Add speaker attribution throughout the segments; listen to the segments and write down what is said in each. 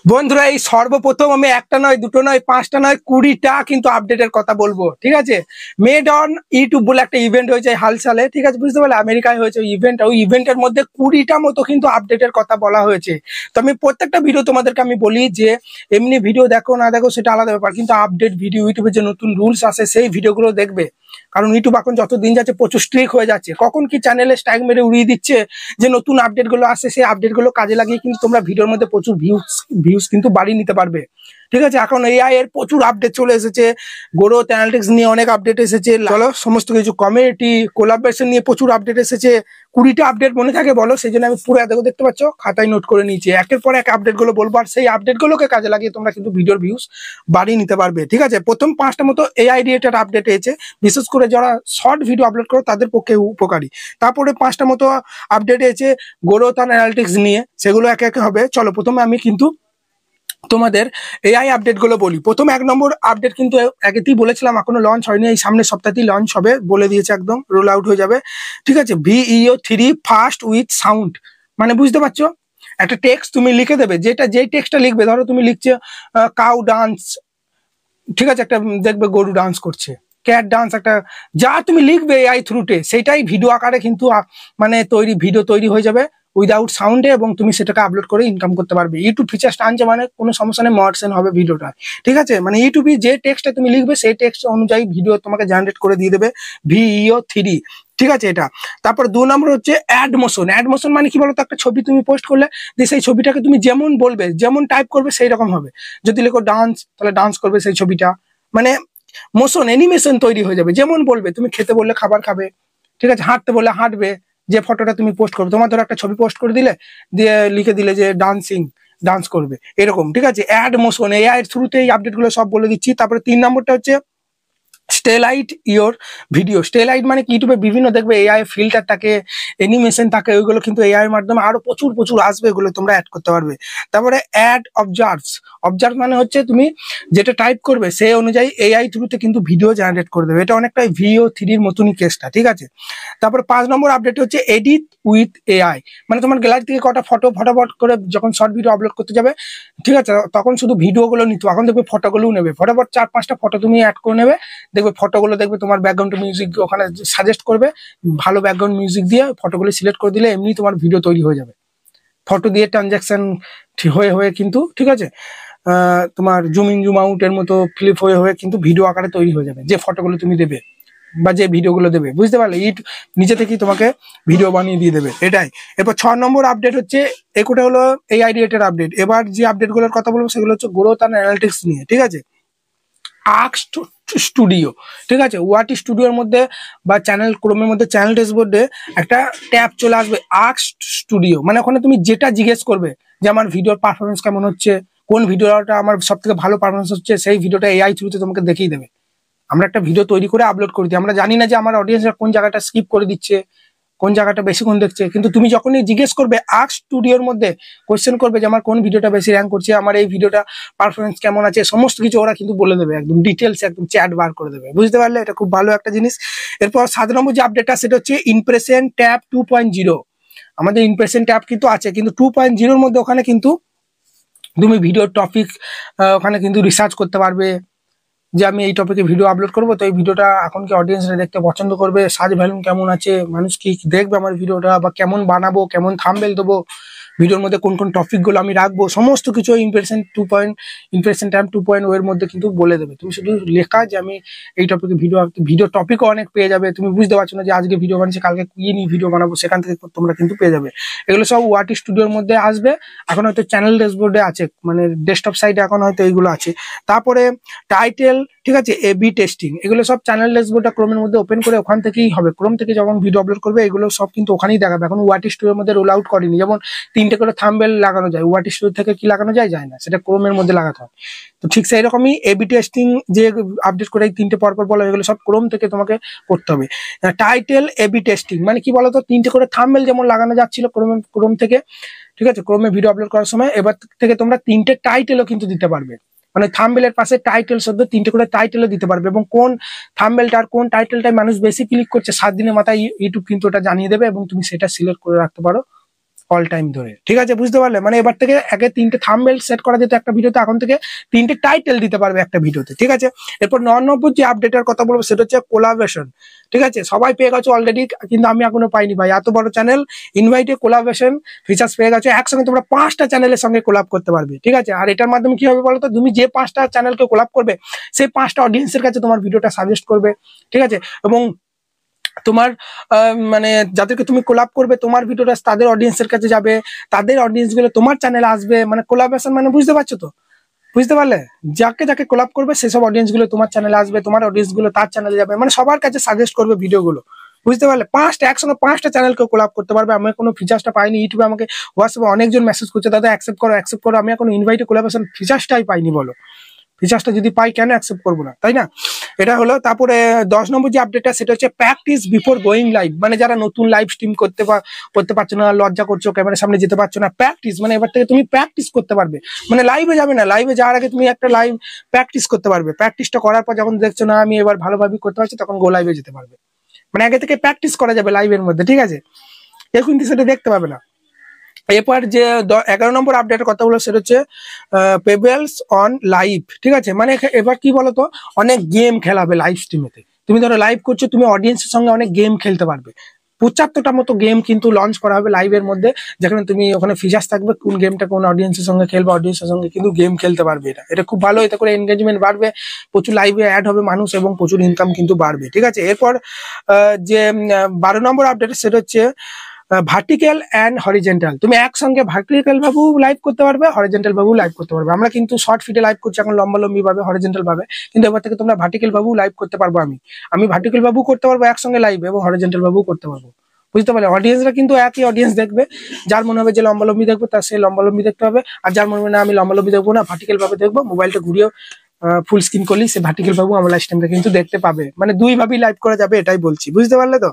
Speaker 1: বন্ধুরা এই সর্বপ্রথম আমি একটা নয় দুটো নয় পাঁচটা নয় 20টা কিন্তু আপডেটের কথা বলবো। ঠিক আছে, মেড অন ইউটিউব বলে একটা ইভেন্ট হয়েছে হাল সালে, ঠিক আছে, বুঝতে পারলে আমেরিকায় হয়েছে ইভেন্ট। ওই ইভেন্টের মধ্যে 20টা মতো কিন্তু আপডেটের কথা বলা হয়েছে। তো আমি প্রত্যেকটা ভিডিও তোমাদেরকে আমি বলি যে এমনি ভিডিও দেখো না দেখো সেটা আলাদা ব্যাপার, কিন্তু আপডেট ভিডিও ইউটিউবে যে নতুন রুলস আসে সেই ভিডিওগুলো দেখবে। কারণ ইউটিউব এখন যত দিন যাচ্ছে প্রচুর স্ট্রিক হয়ে যাচ্ছে, কখন কি চ্যানেলে স্ট্রাইক মেরে উড়িয়ে দিচ্ছে। যে নতুন আপডেট গুলো আসে সেই আপডেট গুলো কাজে লাগিয়ে কিন্তু তোমরা ভিডিওর মধ্যে প্রচুর ভিউজ কিন্তু বাড়িয়ে নিতে পারবে। ঠিক আছে, এখন এআই এর প্রচুর আপডেট চলে এসেছে, গ্রোথ অ্যানালিটিক্স নিয়ে অনেক আপডেট এসেছে, চলো সমস্ত কিছু কমিউনিটি কোলাবরেশন নিয়ে প্রচুর আপডেট এসেছে। 20টা আপডেট মনে থাকে বলো, সেই জন্য আমি পুরো দেখতে পাচ্ছ খাতায় নোট করে নিয়েছি, একের পর এক আপডেট গুলো বলবো, আর সেই আপডেট গুলোকে কাজে লাগিয়ে তোমরা কিন্তু ভিডিওর ভিউজ বাড়িয়ে নিতে পারবে। ঠিক আছে, প্রথম 5টা মতো এআই রিলেটেড আপডেট এসেছে, বিশেষ করে যারা শর্ট ভিডিও আপলোড করো তাদের পক্ষে উপকারী। তারপরে 5টা মতো আপডেট এসেছে গ্রোথ আর অ্যানালিটিক্স নিয়ে, সেগুলো একে একে হবে। চলো প্রথমে আমি কিন্তু তোমাদের এআই আপডেট গুলো বলি। প্রথম 1 নম্বর আপডেট কিন্তু আগেতেই বলেছিলাম, এখনো লঞ্চ হয়নি, এই সামনের সপ্তাহতেই লঞ্চ হবে বলে দিয়েছে, একদম রোল আউট হয়ে যাবে। ঠিক আছে, VEO3 ফাস্ট উইথ সাউন্ড, মানে বুঝতে পারছো, একটা টেক্সট তুমি লিখে দেবে, যেই টেক্সটটা লিখবে, ধরো তুমি লিখছো কাউ ডান্স, ঠিক আছে, একটা দেখবে গরু ডান্স করছে, ক্যাট ডান্স, একটা যা তুমি লিখবে এআই থ্রুতে সেটাই ভিডিও আকারে কিন্তু মানে ভিডিও তৈরি হয়ে যাবে উইদাউট সাউন্ডে, এবং তুমি সেটাকে আপলোড করে ইনকাম করতে পারবে। ইউটিউব ফিচারটা আনছে, মানে কোনো সমস্যা নেই, মডারেশন হবে ভিডিওটা। ঠিক আছে, মানে ইউটিউবে যে টেক্সটটা তুমি লিখবে সেই টেক্সট অনুযায়ী ভিডিও তোমাকে জেনারেট করে দিয়ে দেবে VEO3। ঠিক আছে, এটা। তারপর 2 নম্বর হচ্ছে অ্যাড মোশন। অ্যাড মোশন মানে কি বলতো, একটা ছবি তুমি পোস্ট করলে যে সেই ছবিটাকে তুমি যেমন বলবে, যেমন টাইপ করবে সেই রকম হবে। যদি লেখো ডান্স, তাহলে ডান্স করবে সেই ছবিটা, মানে মোশন অ্যানিমেশন তৈরি হয়ে যাবে, যেমন বলবে। তুমি খেতে বললে খাবার খাবে, ঠিক আছে, হাঁটতে বললে হাঁটবে, যে ফটোটা তুমি পোস্ট করবে, তোমার ধরো একটা ছবি পোস্ট করে দিলে, দিয়ে লিখে দিলে যে ডান্স করবে, এরকম। ঠিক আছে, অ্যাড মোশন এআই এর থ্রুতে এই আপডেট গুলো সব বলে দিচ্ছি। তারপরে 3 নম্বরটা হচ্ছে স্টেলাইট ইওর ভিডিও। স্টেলাইট মানে কি, ইউটিউবে বিভিন্ন দেখবে এআই ফিল্টার থাকে, অ্যানিমেশন থাকে, ওইগুলো কিন্তু এআই এর মাধ্যমে আরো প্রচুর প্রচুর আসবে, এগুলো তোমরা অ্যাড করতে পারবে। তারপরে অ্যাড অবজার্ভ মানে হচ্ছে তুমি যেটা টাইপ করবে সেই অনুযায়ী এআই থ্রুতে কিন্তু ভিডিও জেনারেট করে দেবে, এটা অনেকটাই VEO3 মতনই কেসটা। ঠিক আছে, তারপর 5 নম্বর আপডেট হচ্ছে এডিট উইথ এআই, মানে তোমার গ্যালারি থেকে কটা ফটো ফটাফট করে যখন শর্ট ভিডিও আপলোড করতে যাবে, ঠিক আছে, তখন শুধু ভিডিওগুলো নিত, এখন দেখবে ফটোগুলোও নেবে, ফটাফট 4-5টা ফটো তুমি অ্যাড করে নেবে, দেখবে ফটোগুলো দেখবে তোমার ব্যাকগ্রাউন্ড মিউজিক ওখানে সাজেস্ট করবে, ভালো ব্যাকগ্রাউন্ড মিউজিক দিয়ে ফটোগুলো সিলেক্ট করে দিলে এমনি তোমার ভিডিও তৈরি হয়ে যাবে। ফটো দিয়ে ট্রানজাকশন হয়ে হয়ে কিন্তু, ঠিক আছে, তোমার জুম ইন জুম আউট এর মতো ফ্লিপ হয়ে হয়ে কিন্তু ভিডিও আকারে তৈরি হয়ে যাবে, যে ফটোগুলো তুমি দেবে বা যে ভিডিওগুলো দেবে, বুঝতে পারলে, নিচে থেকেই তোমাকে ভিডিও বানিয়ে দিয়ে দেবে, এটাই। এরপর 6 নম্বর আপডেট হচ্ছে, একটা হলো এআই রিলেটেড আপডেট। এবার যে আপডেট গুলোর কথা বলবো সেগুলো হচ্ছে গ্রোথ আর অ্যানালিটিক্স নিয়ে। ঠিক আছে, আর্ক স্টুডিও, ঠিক আছে, ওয়াটি স্টুডিওর মধ্যে বা চ্যানেল ক্রোমের মধ্যে চ্যানেল ড্যাশবোর্ডে একটা ট্যাব চলে আসবে আর্ক স্টুডিও, মানে ওখানে তুমি যেটা জিজ্ঞেস করবে যে আমার ভিডিওর পারফরমেন্স কেমন হচ্ছে, কোন ভিডিওটা আমার সব থেকে ভালো পারফরমেন্স হচ্ছে, সেই ভিডিওটা এআই থ্রুতে তোমাকে দেখিয়ে দেবে। আমরা একটা ভিডিও তৈরি করে আপলোড করে দিই, আমরা জানি না যে আমার অডিয়েন্সরা কোন জায়গাটা স্কিপ করে দিচ্ছে, কোন জায়গাটা বেশিক্ষণ দেখছে, কিন্তু তুমি যখনই জিজ্ঞেস করবে আর্ক স্টুডিওর মধ্যে, কোয়েশ্চেন করবে যে আমার কোন ভিডিওটা বেশি র্যাঙ্ক করছে, আমার এই ভিডিওটা পারফরমেন্স কেমন আছে, সমস্ত কিছু ওরা কিন্তু বলে দেবে, একদম ডিটেলস, একদম চ্যাট বার করে দেবে, বুঝতে পারলে, এটা খুব ভালো একটা জিনিস। এরপর 7 নম্বর যে আপডেটটা সেটা হচ্ছে ইমপ্রেশন ট্যাব 2.0। আমাদের ইমপ্রেশন ট্যাব কিন্তু আছে, কিন্তু 2.0 মধ্যে ওখানে কিন্তু তুমি ভিডিওর টপিক ওখানে কিন্তু রিসার্চ করতে পারবে, যে আমি এই টপিকে ভিডিও আপলোড করবো, তো এই ভিডিওটা এখন কি অডিয়েন্সরা দেখতে পছন্দ করবে, সার্চ ভ্যালু কেমন আছে, মানুষ কি দেখবে আমার ভিডিওটা, বা কেমন বানাবো, কেমন থাম্বনেল দেবো, ভিডিওর মধ্যে কোন কোন টপিকগুলো আমি রাখবো, সমস্ত কিছু ইমপ্রেশন ট্যাব 2.0 এর মধ্যে কিন্তু বলে দেবে। তুমি শুধু লেখা যে আমি এই টপিকে ভিডিও টপিকও অনেক পেয়ে যাবে, তুমি বুঝতে পারছো না যে আজকে ভিডিও বানিয়েছি কালকে কি নিয়ে ভিডিও বানাবো, সেখান থেকে তোমরা কিন্তু পেয়ে যাবে। এগুলো সব ওয়াটি স্টুডিওর মধ্যে আসবে, এখন হয়তো চ্যানেল ড্যাশবোর্ডে আছে, মানে ডেস্কটপ সাইটে এখন হয়তো এইগুলো আছে। তারপরে টাইটেল, ঠিক আছে, এবি টেস্টিং, এগুলো সব চ্যানেল ড্যাশবোর্ডটা ক্রোমের মধ্যে ওপেন করে ওখান থেকেই হবে, ক্রোম থেকে যখন ভিডিও আপলোড করবে এগুলো সব কিন্তু ওখানেই দেখাবে। এখন ওয়াটি স্টুডিওর মধ্যে রোল আউট করেনি, যেমন 3টে করে থাম্বনেল লাগানো যায়, ওয়াটি স্টুডিও থেকে কি লাগানো যায় না, সেটা ক্রোমের মধ্যে লাগাতে হয়। তো ঠিক সেই রকমই এবি টেস্টিং যে আপডেট করে এই 3টে পরপর বলা, এগুলো সব ক্রোম থেকে তোমাকে করতে হবে। টাইটেল এবি টেস্টিং মানে কি বলতো, 3টে করে থাম্বনেল যেমন লাগানো যাচ্ছিল ক্রোম থেকে, ঠিক আছে, ক্রোমে ভিডিও আপলোড করার সময়, এবার থেকে তোমরা 3টে টাইটেলও কিন্তু দিতে পারবে, মানে থাম্বনেলের পাশে টাইটেল শব্দ 3টে করে টাইটেলও দিতে পারবে, এবং কোন থাম্বনেলটা আর কোন টাইটেলটাই মানুষ বেশি ক্লিক করছে 7 দিনের মাথায় ইউটিউব কিন্তু ওটা জানিয়ে দেবে, এবং তুমি সেটা সিলেক্ট করে রাখতে পারো অল টাইম ধরে, ঠিক আছে? বুঝতে পারলে? মানে এবার থেকে আগে 3টে থাম্বনেল সেট করা যেত একটা ভিডিওতে, এখন থেকে 3টে টাইটেল দিতে পারবে একটা ভিডিওতে, ঠিক আছে? এরপর 9 নম্বর যে আপডেটের কথা বলবো সেটা হচ্ছে কোলাবরেশন, ঠিক আছে? সবাই পেয়ে গেছে অলরেডি, কিন্তু আমি এখনো পাইনি ভাই। এত বড় চ্যানেল, ইনভাইটে কোলাবরেশন ফিচার্স পেয়ে গেছে, একসঙ্গে তোমরা 5টা চ্যানেলের সঙ্গে কোলাব করতে পারবে, ঠিক আছে? আর এটার মাধ্যমে কি হবে বলো তো, তুমি যে 5টা চ্যানেলকে কোলাব করবে সেই 5টা অডিয়েন্সের কাছে তোমার ভিডিওটা সাজেস্ট করবে, ঠিক আছে? এবং তোমার মানে যাদেরকে তুমি কোলাব করবে তোমার ভিডিওটা তাদের অডিয়েন্সের কাছে যাবে, তাদের অডিয়েন্স গুলো তোমার চ্যানেলে আসবে। মানে কোলাবরেশন মানে বুঝতে পারছো তো? বুঝতে পারলে? যাকে যাকে কোলাব করবে সেসব অডিয়েন্স গুলো তোমার চ্যানেলে আসবে, তোমার অডিয়েন্স গুলো তার চ্যানেলে যাবে, মানে সবার কাছে সাজেস্ট করবে ভিডিওগুলো। বুঝতে পারলে? একসঙ্গে 5টা চ্যানেলকে কোলাব করতে পারবে। আমি কোনো ফিচার্সটা পাইনি ইউটিউবে, আমাকে হোয়াটসঅ্যাপে অনেকজন মেসেজ করছে দাদা অ্যাকসেপ্ট করো। আমি এখন ইনভাইটে কোলাবরেশন ফিচার্সটাই পাইনি। বলো, ফিচার্সটা যদি পাই কেন অ্যাকসেপ্ট করবো না, তাই না? এটা হলো। তারপরে 10 নম্বর যে আপডেটটা সেটা হচ্ছে প্র্যাকটিস বিফোর গোয়িং লাইভ। মানে যারা নতুন লাইভ স্ট্রিম করতে পারছো না, লজ্জা করছো, ক্যামেরার সামনে যেতে পারছো না, প্র্যাকটিস মানে এবার থেকে তুমি প্র্যাকটিস করতে পারবে। মানে লাইভে যাবে না, লাইভে যাওয়ার আগে তুমি একটা লাইভ প্র্যাকটিস করতে পারবে। প্র্যাকটিসটা করার পর যখন দেখছো না আমি এবার ভালোভাবে করতে পারছি, তখন গো লাইভে যেতে পারবে। মানে আগে থেকে প্র্যাকটিস করা যাবে লাইভের মধ্যে, ঠিক আছে? এখন কিন্তু সেটা দেখতে পাবে না। এরপর যে 11 নম্বর আপডেটের কথা বলো সেটা হচ্ছে পেবেলস অন লাইভ, ঠিক আছে? মানে এবার কি বলতো, অনেক গেম খেলাবে লাইভ স্ট্রিমেতে। তুমি ধরো লাইভ করছো, তুমি অডিয়েন্সের সঙ্গে অনেক গেম খেলতে পারবে। 75টা মতো গেম কিন্তু লঞ্চ করা হবে লাইভের মধ্যে, যেখানে তুমি ওখানে ফিচার্স থাকবে কোন গেমটা কোন অডিয়েন্সের সঙ্গে খেলবে, অডিয়েন্সের সঙ্গে কিন্তু গেম খেলতে পারবে। এটা খুব ভালো, এতে করে এনগেজমেন্ট বাড়বে, প্রচুর লাইভে অ্যাড হবে মানুষ এবং প্রচুর ইনকাম কিন্তু বাড়বে, ঠিক আছে? এরপর যে 12 নম্বর আপডেট সেটা হচ্ছে ভার্টিক্যাল অ্যান্ড হরিজেন্টাল। তুমি একসঙ্গে ভার্টিক্যাল ভাবেও লাইভ করতে পারবে, হরিজেন্টাল ভাবেও লাইভ করতে পারবে। আমরা কিন্তু শর্ট ফিডে লাইভ করছি এখন লম্বালম্বি ভাবে, হরিজেন্টাল ভাবে, কিন্তু এবার থেকে তোমরা ভার্টিক্যাল ভাবেও লাইভ করতে পারবো। আমি ভার্টিক্যাল ভাবেও করতে পারবো একসঙ্গে লাইভ, এবং হরিজেন্টাল ভাবেও করতে পারবো। বুঝতে পারলে? অডিয়েন্সরা কিন্তু একই অডিয়েন্স দেখবে, যার মনে হবে যে লম্বালম্বি দেখবো তার সে লম্বালম্বি দেখতে হবে, আর যার মনে হবে না আমি লম্বালম্বি দেখবো না ভার্টিক্যাল ভাবে দেখবো, মোবাইলটা ঘুরিয়েও ফুল স্ক্রিন করলেই সে ভার্টিক্যাল ভাবেও আমার লাইভ স্ট্রিমটা কিন্তু দেখতে পাবে। মানে দুই ভাবেই লাইভ করা যাবে, এটাই বলছি। বুঝতে পারলে তো?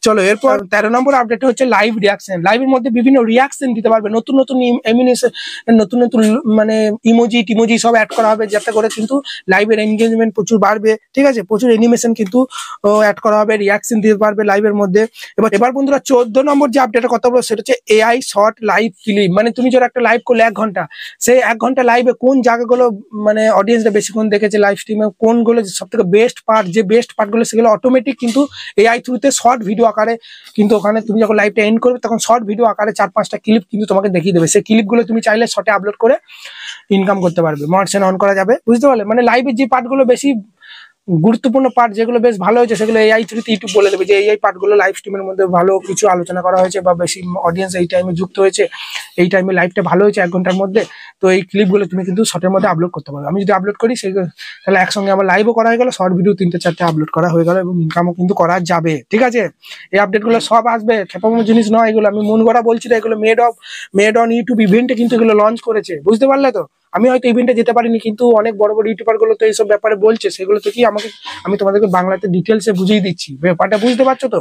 Speaker 1: চলো এরপর 13 নম্বর আপডেট হচ্ছে লাইভ রিয়াকশন। লাইভের মধ্যে বিভিন্ন রিয়াকশন দিতে পারবে, নতুন নতুন নতুন নতুন মানে টিমোজি সব অ্যাড করা হবে, যাতে করে কিন্তু লাইভের এনগেজমেন্ট প্রচুর বাড়বে, ঠিক আছে? প্রচুর অ্যানিমেশন কিন্তু অ্যাড করা হবে, রিয়াকশন দিতে পারবে লাইভের মধ্যে। এবার বন্ধুরা 14 নম্বর যে আপডেটের কথা বলবো সেটা হচ্ছে এআই শর্ট লাইভ ক্লিপ। মানে তুমি যারা একটা লাইভ করলে 1 ঘন্টা, সেই 1 ঘন্টা লাইভে কোন জায়গাগুলো মানে অডিয়েন্সরা বেশিক্ষণ দেখেছে লাইভ স্ট্রিমে, কোনগুলো সব থেকে বেস্ট পার্ট, যে বেস্ট পার্টগুলো সেগুলো অটোমেটিক কিন্তু এআই থ্রুতে শর্ট ভিডিও আকারে কিন্তু ওখানে তুমি যখন লাইভটা এন্ড করবে তখন শর্ট ভিডিও আকারে 4-5টা ক্লিপ কিন্তু তোমাকে দেখিয়ে দেবে। সেই ক্লিপগুলো তুমি চাইলে শর্টে আপলোড করে ইনকাম করতে পারবে, মডারেশন অন করা যাবে। বুঝতে পারলে? মানে লাইভের যে পার্টগুলো বেশি গুরুত্বপূর্ণ পার্ট, যেগুলো বেশ ভালো হয়েছে, সেগুলো এআই থ্রুতে ইউটিউব বলে দেবে যে এই পার্টগুলো লাইভ স্ট্রিমের মধ্যে ভালো কিছু আলোচনা করা হয়েছে, বা বেশি অডিয়েন্স এই টাইমে যুক্ত হয়েছে, এই টাইমে লাইভটা ভালো হয়েছে 1 ঘন্টার মধ্যে, তো এই ক্লিপগুলো তুমি কিন্তু শর্টের মধ্যে আপলোড করতে পারো। আমি যদি আপলোড করি সেই তাহলে একসঙ্গে আমার লাইভও করা হয়ে গেল, শর্ট ভিডিও 3-4টে আপলোড করা হয়ে গেল, এবং ইনকামও কিন্তু করা যাবে, ঠিক আছে? এই আপডেটগুলো সব আসবে, খেপামো জিনিস নয় এগুলো, আমি মন গড়া বলছি না, এগুলো মেড অন ইউটিউব ইভেন্টে কিন্তু এগুলো লঞ্চ করেছে। বুঝতে পারলে তো? আমি হয়তো ইভেন্টে যেতে পারিনি, কিন্তু অনেক বড় বড় ইউটিউবার গুলো তো এইসব ব্যাপারে বলছে, সেগুলো থেকেই আমি তোমাদেরকে বাংলাতে ডিটেলসে বুঝিয়ে দিচ্ছি। ব্যাপারটা বুঝতে পারছো তো?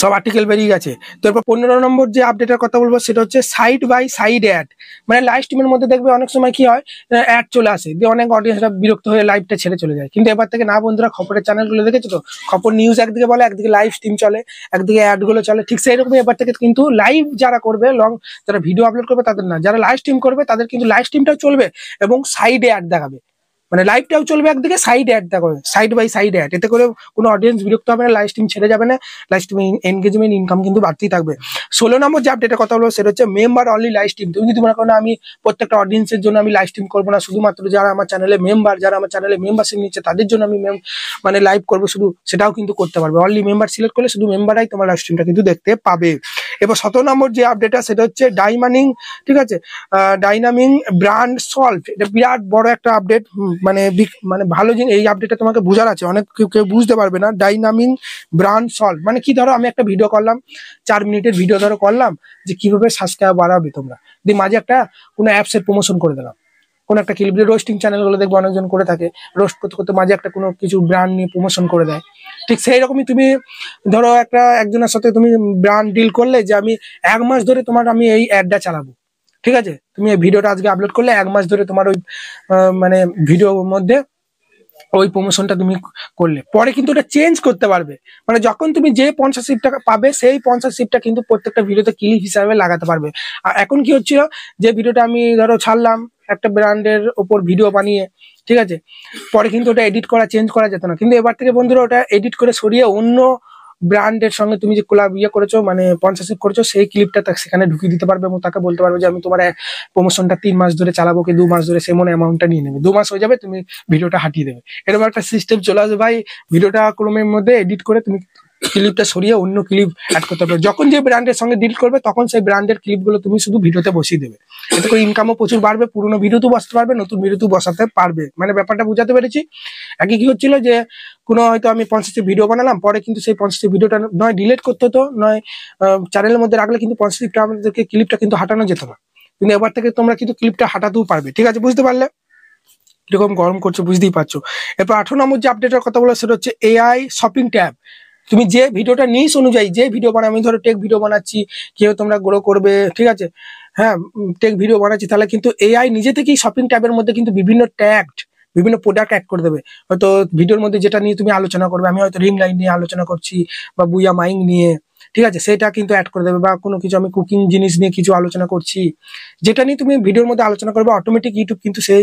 Speaker 1: সব আর্টিকেল বেরিয়ে গেছে। তো এরপর 15 নম্বর যে আপডেটের কথা বলবো সেটা হচ্ছে সাইড বাই সাইড অ্যাড। মানে লাইভ স্ট্রিমের মধ্যে দেখবে অনেক সময় কি হয়, অ্যাড চলে আসে, দিয়ে অনেক অডিয়েন্সরা বিরক্ত হয়ে লাইভটা ছেড়ে চলে যায়। কিন্তু এবার থেকে না বন্ধুরা, খবরের চ্যানেলগুলো দেখেছো তো, খবর নিউজ একদিকে বলে, একদিকে লাইভ স্ট্রিম চলে, একদিকে অ্যাড গুলো চলে, ঠিক সেই রকমই এবার থেকে কিন্তু লাইভ যারা করবে, যারা ভিডিও আপলোড করবে তাদের না, যারা লাইভ স্ট্রিম করবে তাদের কিন্তু লাইভ স্ট্রিমটাও চলবে এবং সাইডে অ্যাড দেখাবে। মানে লাইভটাও চলবে একদিকে, সাইড অ্যাড দেখো, সাইড বাই সাইড অ্যাড। এতে করে কোনো অডিয়েন্স বিরক্ত হবে না, লাইভ স্ট্রিম ছেড়ে যাবে না, লাইভ স্ট্রিম এনগেজমেন্ট ইনকাম কিন্তু বাড়তেই থাকবে। 16 নম্বর যে আপডেটের কথা বলবো সেটা হচ্ছে মেম্বার অনলি লাইভ স্ট্রিম। তুমি যদি মনে করো না আমি প্রত্যেকটা অডিয়েন্সের জন্য আমি লাইভ স্ট্রিম করবো না, শুধুমাত্র যারা আমার চ্যানেলে মেম্বার, যারা আমার চ্যানেলে মেম্বারশিপ নিচ্ছে তাদের জন্য আমি মানে লাইভ করবো শুধু, সেটাও কিন্তু করতে পারবে। অনলি মেম্বার সিলেক্ট করলে শুধু মেম্বাররাই তোমার লাইভ স্ট্রিমটা কিন্তু দেখতে পাবে। এবার 17 নম্বর যে আপডেটটা সেটা হচ্ছে ডাইমানিং, ঠিক আছে? ডাইনামিং ব্র্যান্ড সলভ, এটা বিরাট বড় একটা আপডেট, মানে ভালো জিনিস। এই আপডেটটা তোমাকে বোঝার আছে, অনেক কেউ বুঝতে পারবে না। ডাইনামিং ব্র্যান্ড সলভ মানে কি, ধরো আমি একটা ভিডিও করলাম, 4 মিনিটের ভিডিও ধরো করলাম, যে কিভাবে সাবস্ক্রাইব বাড়াবে তোমরা, দিয়ে মাঝে একটা কোনো অ্যাপসের প্রমোশন করে দিলাম, কোন একটা ক্লিপ দিয়ে, রোস্টিং চ্যানেলগুলো দেখবো অনেকজন করে থাকে, রোস্ট করতে করতে মাঝে একটা কোনো কিছু ব্র্যান্ড নিয়ে প্রমোশন করে দেয়। ঠিক সেই রকমই তুমি ধরো একজনের সাথে তুমি ব্র্যান্ড ডিল করলে যে আমি 1 মাস ধরে আমি এই অ্যাডটা চালাবো, ঠিক আছে? তুমি এই ভিডিওটা আজকে আপলোড করলে 1 মাস ধরে তোমার ওই মানে ভিডিওর মধ্যে ওই প্রমোশনটা তুমি করলে পরে কিন্তু ওটা চেঞ্জ করতে পারবে, মানে যখন তুমি যে স্পন্সরশিপটা পাবে সেই স্পন্সরশিপটা কিন্তু প্রত্যেকটা ভিডিওতে ক্লিপ হিসাবে লাগাতে পারবে। আর এখন কি হচ্ছিল, যে ভিডিওটা আমি ধরো ছাড়লাম একটা ব্র্যান্ডের ওপর ভিডিও বানিয়ে, ঠিক আছে, পরে কিন্তু ওটা এডিট করা চেঞ্জ করা যেত না, কিন্তু এবার থেকে বন্ধুরা ওটা এডিট করে সরিয়ে অন্য ব্র্যান্ডের সঙ্গে তুমি যে কোলাব করেছো মানে স্পন্সরশিপ করেছো সেই ক্লিপটা সেখানে ঢুকিয়ে দিতে পারবে এবং তাকে বলতে পারবে যে আমি তোমার প্রমোশনটা 3 মাস ধরে চালাবো কি 2 মাস ধরে, সেমন অ্যামাউন্টটা নিয়ে নেবে, 2 মাস হয়ে যাবে তুমি ভিডিওটা হাঁটিয়ে দেবে। এরকম একটা সিস্টেম চলে আসবে ভাই, ভিডিওটা ক্রমের মধ্যে এডিট করে তুমি ক্লিপটা সরিয়ে অন্য ক্লিপ অ্যাড করতে পারবে, যখন যে ব্র্যান্ডের সঙ্গে ডিল করবে তখন সেই ব্র্যান্ডের ক্লিপগুলো তুমি শুধু ভিডিওতে বসিয়ে দেবে, এতে করে ইনকামও প্রচুর বাড়বে, পুরোনো ভিডিওতেও বসাতে পারবে, নতুন ভিডিওতেও বসাতে পারবে, মানে ব্যাপারটা বুঝাতে পেরেছি। আগে কি হচ্ছিল যে কোনো হয়তো আমি 50টি ভিডিও বানালাম, পরে কিন্তু সেই 50টি ভিডিওটা নয় ডিলিট করতে হতো, নয় চ্যানেলের মধ্যে রাখলে কিন্তু 50টা আমাদেরকে ক্লিপটা কিন্তু হাঁটানো যেত না, কিন্তু এবার থেকে তোমরা কিন্তু ক্লিপটা হাঁটাতেও পারবে। ঠিক আছে, বুঝতে পারলে? কিরকম গরম করছো বুঝতেই পারছো। এরপর 18 নম্বর যে আপডেটের কথা বলা সেটা হচ্ছে এআই শপিং ট্যাব। তুমি যে ভিডিওটা নিস অনুযায়ী যে ভিডিও বানাও, আমি ধরো টেক ভিডিও বানাচ্ছি, কেউ তোমরা গ্রো করবে, ঠিক আছে, হ্যাঁ টেক ভিডিও বানাচ্ছি, তাহলে কিন্তু এআই নিজে থেকেই শপিং ট্যাবের মধ্যে কিন্তু বিভিন্ন ট্যাগ বিভিন্ন প্রোডাক্ট অ্যাড করে দেবে। হয়তো ভিডিওর মধ্যে যেটা নিয়ে তুমি আলোচনা করবে, আমি হয়তো রিং লাইট নিয়ে আলোচনা করছি বা বুয়া মাইং নিয়ে, ঠিক আছে, সেটা কিন্তু অ্যাড করে দেবে, বা কোনো কিছু আমি কুকিং জিনিস নিয়ে কিছু আলোচনা করছি, যেটা নিয়ে তুমি ভিডিওর মধ্যে আলোচনা করবে, অটোমেটিক ইউটিউব কিন্তু সেই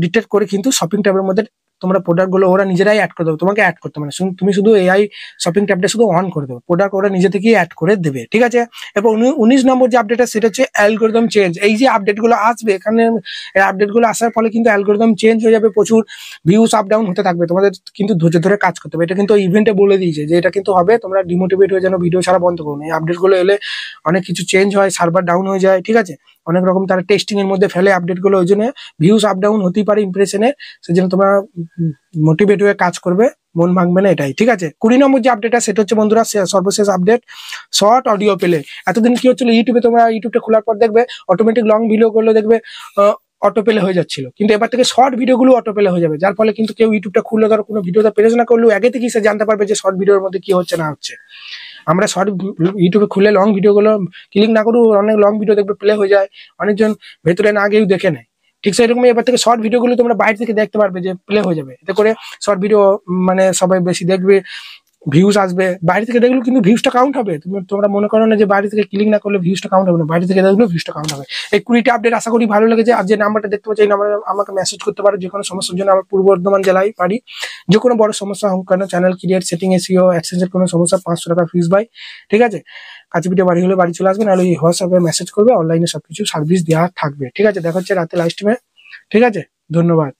Speaker 1: ডিটেক্ট করে কিন্তু শপিং ট্যাবের মধ্যে তোমরা প্রোডাক্ট গুলো ওরা নিজেরাই অ্যাড করে দেবে, তোমাকে অ্যাড করতে মানে তুমি শুধু এআই শপিং ট্যাবটা শুধু অন করে দেবে, প্রোডাক্ট ওরা নিজে থেকেই অ্যাড করে দেবে। ঠিক আছে, এবং 19 নম্বর যে আপডেট সেটা হচ্ছে অ্যালগোরিদম চেঞ্জ। এই যে আপডেট গুলো আসবে এখানে, এই আপডেট গুলো আসার ফলে কিন্তু অ্যালগোরিদম চেঞ্জ হয়ে যাবে, প্রচুর ভিউস আপ ডাউন হতে থাকবে, তোমাদের কিন্তু ধৈর্য ধরে কাজ করতে হবে। এটা কিন্তু ইভেন্টে বলে দিয়েছে যে এটা কিন্তু হবে, তোমরা ডিমোটিভেট হয়ে যেন ভিডিও ছাড়া বন্ধ করুন। এই আপডেট গুলো এলে অনেক কিছু চেঞ্জ হয়, সার্ভার ডাউন হয়ে যায়, ঠিক আছে, অনেক রকম তারা টেস্টিং এর মধ্যে ফেলে আপডেট গুলো, ওই জন্য ভিউস আপ ডাউন হতেই পারে ইমপ্রেশনের, সেই জন্য তোমরা মোটিভেট হয়ে কাজ করবে, মন ভাঙবে না, এটাই। ঠিক আছে, 20 নম্বর যে আপডেট সেটা হচ্ছে বন্ধুরা সর্বশেষ আপডেট শর্ট অডিও প্লে। এতদিন কি হচ্ছিল, ইউটিউবে তোমরা ইউটিউবটা খোলার পর দেখবে অটোমেটিক লং ভিডিও গুলো দেখবে অটো প্লে হয়ে যাচ্ছিল, কিন্তু এবার থেকে শর্ট ভিডিও গুলো অটো প্লে হয়ে যাবে, যার ফলে কিন্তু কেউ ইউটিউবটা খুললে ধরো কোনো ভিডিওটা প্রেস না করলেও আগে থেকেই সে জানতে পারবে যে শর্ট ভিডিওর মধ্যে কি হচ্ছে না হচ্ছে। আমরা শর্ট ইউটিউবে খুলে লং ভিডিও গুলো ক্লিক না করবো, অনেক লং ভিডিও দেখবে প্লে হয়ে যায়, অনেকজন ভেতরে না গিয়েও দেখে নেয়। ঠিক সেরকমই এবার থেকে শর্ট ভিডিও গুলো তোমরা বাইরে থেকে দেখতে পারবে যে প্লে হয়ে যাবে, এতে করে শর্ট ভিডিও মানে সবাই বেশি দেখবে, ভিউজ আসবে। বাইরে থেকে দেখলেও কিন্তু ভিউজটা কাউন্ট হবে, তোমরা মনে করো না যে বাইরে থেকে ক্লিক না করলে ভিউজটা কাউন্ট হবে না, বাইরে থেকে দেখলেও ভিউজটা কাউন্ট হবে। এই 20টা আপডেট আশা করি ভালো লেগেছে। আর যে নাম্বারটা দেখতে পাচ্ছি এই নাম্বারে আমাকে মেসেজ করতে পারো যে কোনো সমস্যার জন্য। আমার পূর্ব বর্ধমান জেলায় বাড়ি, যে কোনো বড় সমস্যা হোক কেন, চ্যানেল ক্রিয়েট, সেটিং, এসইও, অ্যাডসেন্সের কোনো সমস্যা, 500 টাকা ফিস ভাই। ঠিক আছে, কাছে পিঠে বাড়ি হলে বাড়ি চলে আসবে, নাহলে হোয়াটসঅ্যাপে মেসেজ করবে, অনলাইনে সবকিছু সার্ভিস দেওয়া থাকবে। ঠিক আছে, দেখা হচ্ছে রাতে লাইভ স্ট্রিমে। ঠিক আছে, ধন্যবাদ।